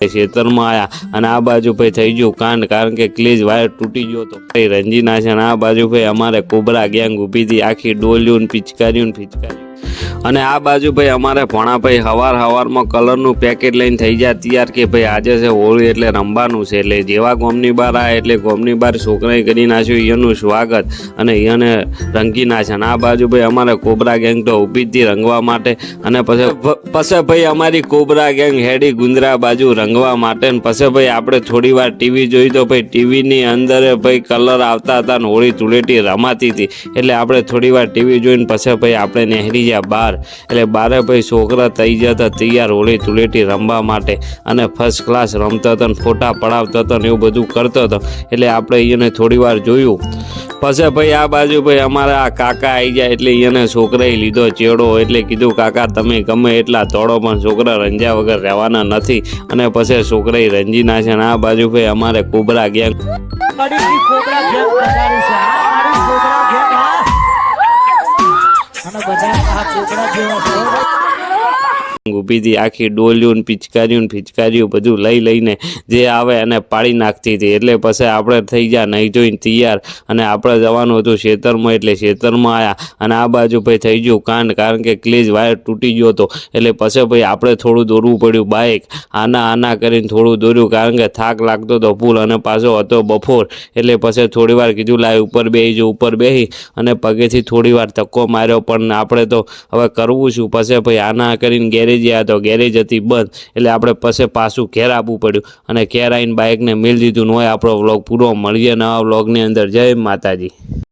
ખેતરમાં આયા અને આ બાજુ ભાઈ થઈ ગયું કાંડ, કારણ કે ક્લીજ વાયર તૂટી ગયો તો ભાઈ રંજીના છે. અને આ બાજુ ભાઈ અમારે કોબરા ગેંગ ઊભી હતી, આખી ડોલ્યું પિચકાર્યું અને આ બાજુ ભાઈ અમારે ભણાભાઈ હવારમાં કલરનું પેકેટ લઈને થઈ જાય તૈયાર કે ભાઈ આજે છે હોળી એટલે રમવાનું છે. એટલે જેવા ગોમની બાર આવે એટલે ગોમની બાર છોકરાએ કરી નાખ્યું એનું સ્વાગત અને એને રંગી નાખ્યા. અને આ બાજુ ભાઈ અમારે કોબરા ગેંગ તો ઊભી જ હતી રંગવા માટે. અને પછી ભાઈ અમારી કોબરા ગેંગ હેડી ગુંદરા બાજુ રંગવા માટે. ને પછી ભાઈ આપણે થોડી વાર ટીવી જોઈ તો ભાઈ ટીવીની અંદર ભાઈ કલર આવતા હતા ને હોળી ધૂળેટી રમાતી હતી. એટલે આપણે થોડી વાર ટીવી જોઈને પછી ભાઈ આપણે નહેરી ગયા બહાર. એટલે બારે ભાઈ છોકરા થઈ જતા તૈયાર હોળી ધૂળેટી રમવા માટે અને ફર્સ્ટ ક્લાસ રમતો હતો ને ફોટા પડાવતો હતો ને એવું બધું કરતો હતો. એટલે આપણે એને થોડી વાર જોયું. પછી ભાઈ આ બાજુ ભાઈ અમારા આ કાકા આવી જાય એટલે એને છોકરાએ લીધો ચેડો. એટલે કીધું કાકા તમે ગમે એટલા તોડો પણ છોકરા રંજા વગર રહેવાના નથી. અને પછી છોકરાએ રંજી નાખે. અને આ બાજુ ભાઈ અમારે કોબરા ગેંગ ઊભી હતી, આખી ડોલ્યું પિચકાર્યું બધું લઈને જે આવે અને પાડી નાખતી હતી. એટલે પછી આપણે થઈ ગયા નહીં જોઈને તૈયાર અને આપણે જવાનું હતું ખેતરમાં. એટલે ખેતરમાં આવ્યા અને આ બાજુ ભાઈ થઈ ગયું કાંડ, કારણ કે ક્લીજ વાયર તૂટી ગયો હતો. એટલે પછી ભાઈ આપણે થોડું દોરવું પડ્યું બાઇક આના કરીને થોડું દોર્યું, કારણ કે થાક લાગતો હતો ફૂલ અને પાછો હતો બપોર. એટલે પછી થોડી વાર કીધું લાય ઉપર બેસી અને પગેથી થોડી વાર ધક્કો માર્યો. પણ આપણે તો હવે કરવું શું. પછી ભાઈ આના કરીને ગેરેજ તો ગેરેજ હતી બંધ. એટલે આપણે પછી પાછું ઘેર આવવું પડ્યું અને ઘેર આવીને બાઇકને મેળ દીધું. ન હોય આપણો વ્લોગ પૂરો. મળીએ નવા વ્લોગની અંદર. જય માતાજી.